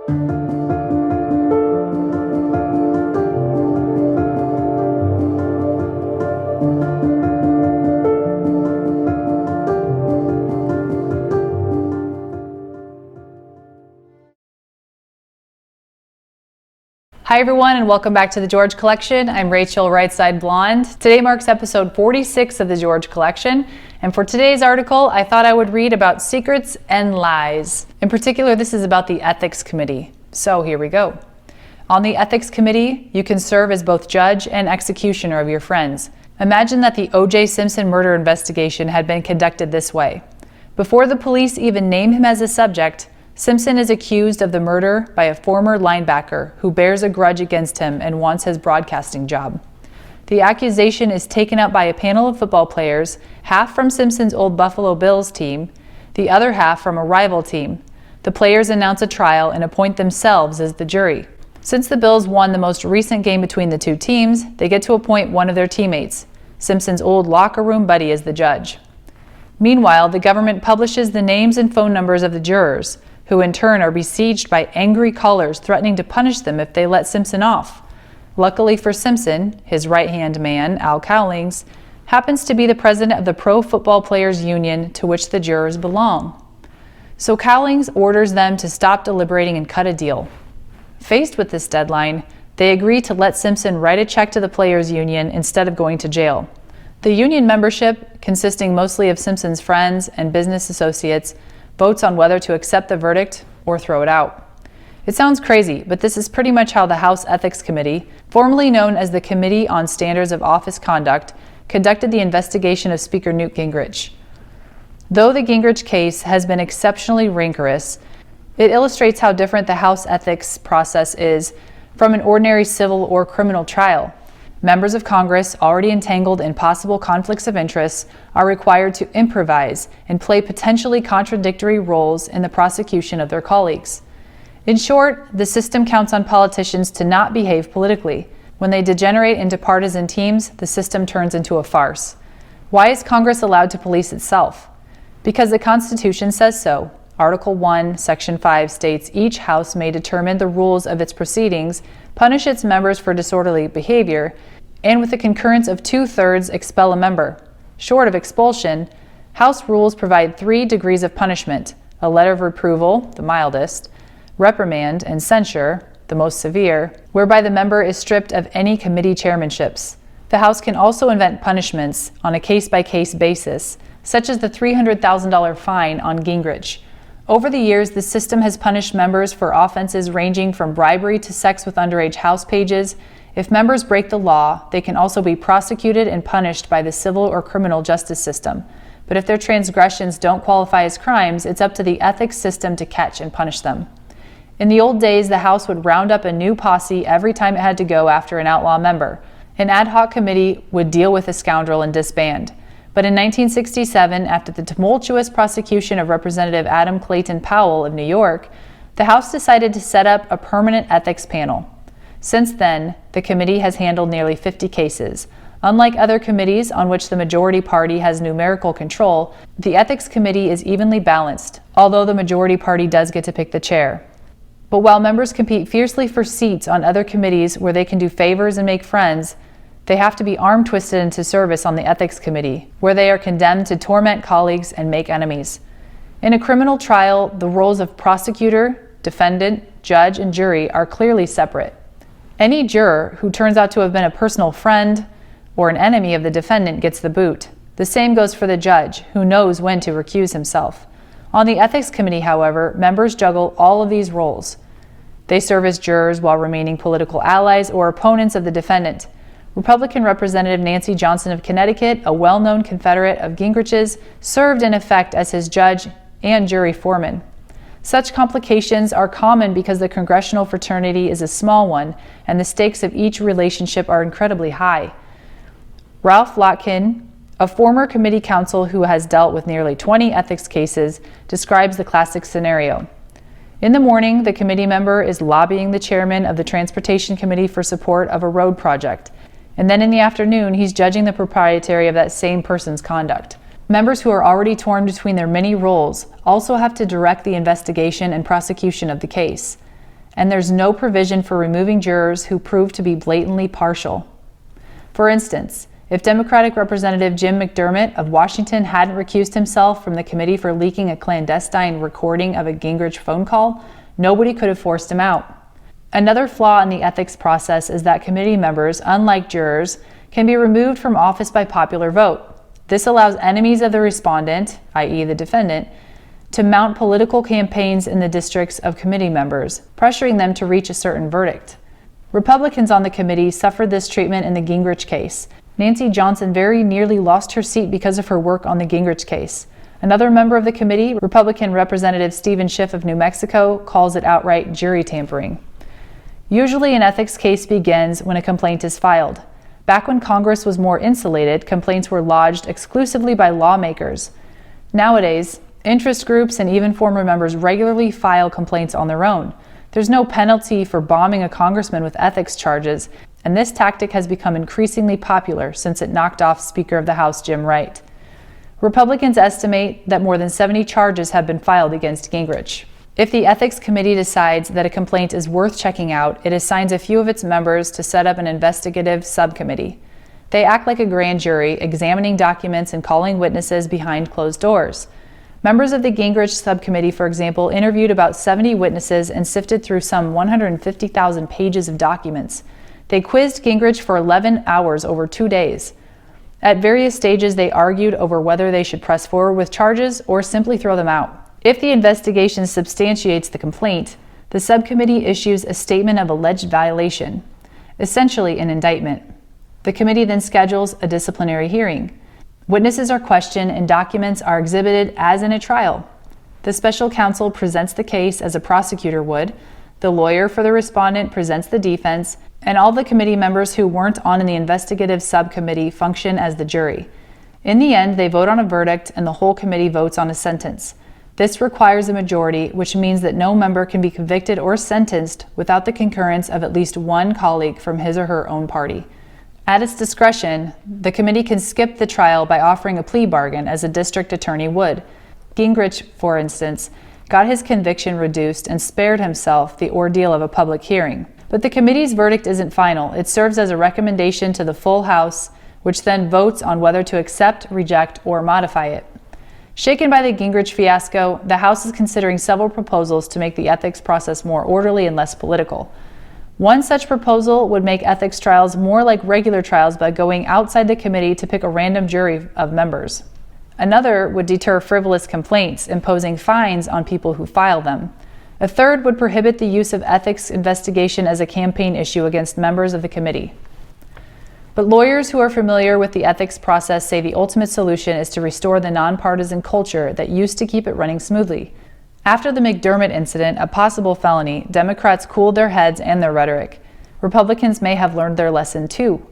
Hi everyone, and welcome back to the George Collection. I'm Rachel, Right Side Blonde. Today marks episode 46 of the George Collection, and for today's article, I thought I would read about secrets and lies. In particular, this is about the Ethics Committee. So here we go. On the Ethics Committee, you can serve as both judge and executioner of your friends. Imagine that the O.J. Simpson murder investigation had been conducted this way. Before the police even name him as a subject, Simpson is accused of the murder by a former linebacker who bears a grudge against him and wants his broadcasting job. The accusation is taken up by a panel of football players, half from Simpson's old Buffalo Bills team, the other half from a rival team. The players announce a trial and appoint themselves as the jury. Since the Bills won the most recent game between the two teams, they get to appoint one of their teammates, Simpson's old locker room buddy, as the judge. Meanwhile, the government publishes the names and phone numbers of the jurors, who in turn are besieged by angry callers threatening to punish them if they let Simpson off. Luckily for Simpson, his right-hand man, Al Cowlings, happens to be the president of the Pro Football Players Union to which the jurors belong. So Cowlings orders them to stop deliberating and cut a deal. Faced with this deadline, they agree to let Simpson write a check to the Players Union instead of going to jail. The union membership, consisting mostly of Simpson's friends and business associates, votes on whether to accept the verdict or throw it out. It sounds crazy, but this is pretty much how the House Ethics Committee, formerly known as the Committee on Standards of Office Conduct, conducted the investigation of Speaker Newt Gingrich. Though the Gingrich case has been exceptionally rancorous, it illustrates how different the House ethics process is from an ordinary civil or criminal trial. Members of Congress, already entangled in possible conflicts of interest, are required to improvise and play potentially contradictory roles in the prosecution of their colleagues. In short, the system counts on politicians to not behave politically. When they degenerate into partisan teams, the system turns into a farce. Why is Congress allowed to police itself? Because the Constitution says so. Article 1, Section 5 states each House may determine the rules of its proceedings, punish its members for disorderly behavior, and with the concurrence of 2/3 expel a member. Short of expulsion, House rules provide 3 degrees of punishment: a letter of reproval, the mildest, reprimand, and censure, the most severe, whereby the member is stripped of any committee chairmanships. The House can also invent punishments on a case-by-case basis, such as the $300,000 fine on Gingrich. Over the years, the system has punished members for offenses ranging from bribery to sex with underage House pages. If members break the law, they can also be prosecuted and punished by the civil or criminal justice system. But if their transgressions don't qualify as crimes, it's up to the ethics system to catch and punish them. In the old days, the House would round up a new posse every time it had to go after an outlaw member. An ad hoc committee would deal with a scoundrel and disband. But in 1967, after the tumultuous prosecution of Representative Adam Clayton Powell of New York, the House decided to set up a permanent ethics panel. Since then, the committee has handled nearly 50 cases. Unlike other committees on which the majority party has numerical control, the Ethics Committee is evenly balanced, although the majority party does get to pick the chair. But while members compete fiercely for seats on other committees where they can do favors and make friends, they have to be arm-twisted into service on the Ethics Committee, where they are condemned to torment colleagues and make enemies. In a criminal trial, the roles of prosecutor, defendant, judge, and jury are clearly separate. Any juror who turns out to have been a personal friend or an enemy of the defendant gets the boot. The same goes for the judge, who knows when to recuse himself. On the Ethics Committee, however, members juggle all of these roles. They serve as jurors while remaining political allies or opponents of the defendant. Republican Representative Nancy Johnson of Connecticut, a well-known Confederate of Gingrich's, served in effect as his judge and jury foreman. Such complications are common because the congressional fraternity is a small one and the stakes of each relationship are incredibly high. Ralph Lotkin, a former committee counsel who has dealt with nearly 20 ethics cases, describes the classic scenario. In the morning, the committee member is lobbying the chairman of the Transportation Committee for support of a road project. And then in the afternoon, he's judging the proprietary of that same person's conduct. Members who are already torn between their many roles also have to direct the investigation and prosecution of the case. and there's no provision for removing jurors who prove to be blatantly partial. For instance, if Democratic Representative Jim McDermott of Washington hadn't recused himself from the committee for leaking a clandestine recording of a Gingrich phone call, nobody could have forced him out. Another flaw in the ethics process is that committee members, unlike jurors, can be removed from office by popular vote. This allows enemies of the respondent, i.e. the defendant, to mount political campaigns in the districts of committee members, pressuring them to reach a certain verdict. Republicans on the committee suffered this treatment in the Gingrich case. Nancy Johnson very nearly lost her seat because of her work on the Gingrich case. Another member of the committee, Republican Representative Stephen Schiff of New Mexico, calls it outright jury tampering. Usually an ethics case begins when a complaint is filed. Back when Congress was more insulated, complaints were lodged exclusively by lawmakers. Nowadays, interest groups and even former members regularly file complaints on their own. There's no penalty for bombing a congressman with ethics charges, and this tactic has become increasingly popular since it knocked off Speaker of the House Jim Wright. Republicans estimate that more than 70 charges have been filed against Gingrich. If the Ethics Committee decides that a complaint is worth checking out, it assigns a few of its members to set up an investigative subcommittee. They act like a grand jury, examining documents and calling witnesses behind closed doors. Members of the Gingrich subcommittee, for example, interviewed about 70 witnesses and sifted through some 150,000 pages of documents. They quizzed Gingrich for 11 hours over 2 days. At various stages, they argued over whether they should press forward with charges or simply throw them out. If the investigation substantiates the complaint, the subcommittee issues a statement of alleged violation, essentially an indictment. The committee then schedules a disciplinary hearing. Witnesses are questioned and documents are exhibited as in a trial. The special counsel presents the case as a prosecutor would, the lawyer for the respondent presents the defense, and all the committee members who weren't on in the investigative subcommittee function as the jury. In the end, they vote on a verdict and the whole committee votes on a sentence. This requires a majority, which means that no member can be convicted or sentenced without the concurrence of at least one colleague from his or her own party. At its discretion, the committee can skip the trial by offering a plea bargain, as a district attorney would. Gingrich, for instance, got his conviction reduced and spared himself the ordeal of a public hearing. But the committee's verdict isn't final. It serves as a recommendation to the full House, which then votes on whether to accept, reject, or modify it. Shaken by the Gingrich fiasco, the House is considering several proposals to make the ethics process more orderly and less political. One such proposal would make ethics trials more like regular trials by going outside the committee to pick a random jury of members. Another would deter frivolous complaints, imposing fines on people who file them. A third would prohibit the use of ethics investigation as a campaign issue against members of the committee. But lawyers who are familiar with the ethics process say the ultimate solution is to restore the nonpartisan culture that used to keep it running smoothly. After the McDermott incident, a possible felony, Democrats cooled their heads and their rhetoric. Republicans may have learned their lesson too.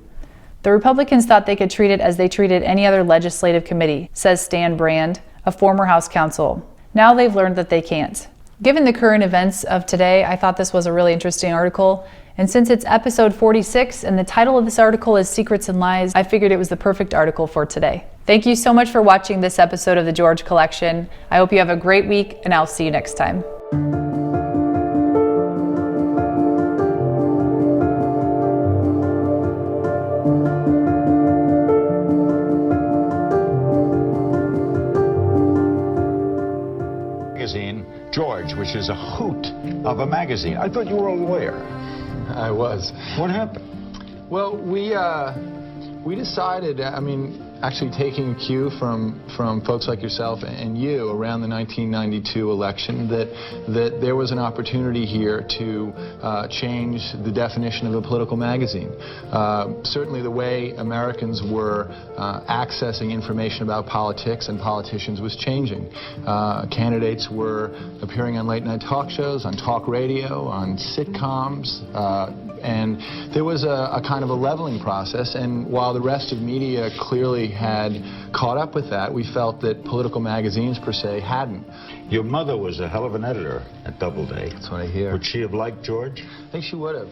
The Republicans thought they could treat it as they treated any other legislative committee, says Stan Brand, a former House counsel. Now they've learned that they can't. Given the current events of today, I thought this was a really interesting article. And since it's episode 46 and the title of this article is Secrets and Lies, I figured it was the perfect article for today. Thank you so much for watching this episode of the George Collection. I hope you have a great week, and I'll see you next time. Magazine, George, which is a hoot of a magazine. I thought you were a lawyer. I was. What happened? Well, we decided, actually taking cue from folks like yourself and you around the 1992 election, that there was an opportunity here to change the definition of a political magazine. Certainly the way Americans were accessing information about politics and politicians was changing. Candidates were appearing on late-night talk shows, on talk radio, on sitcoms, and there was a kind of a leveling process, and while the rest of media clearly had caught up with that, we felt that political magazines per se hadn't. Your mother was a hell of an editor at Doubleday. That's what I hear. Would she have liked George? I think she would have.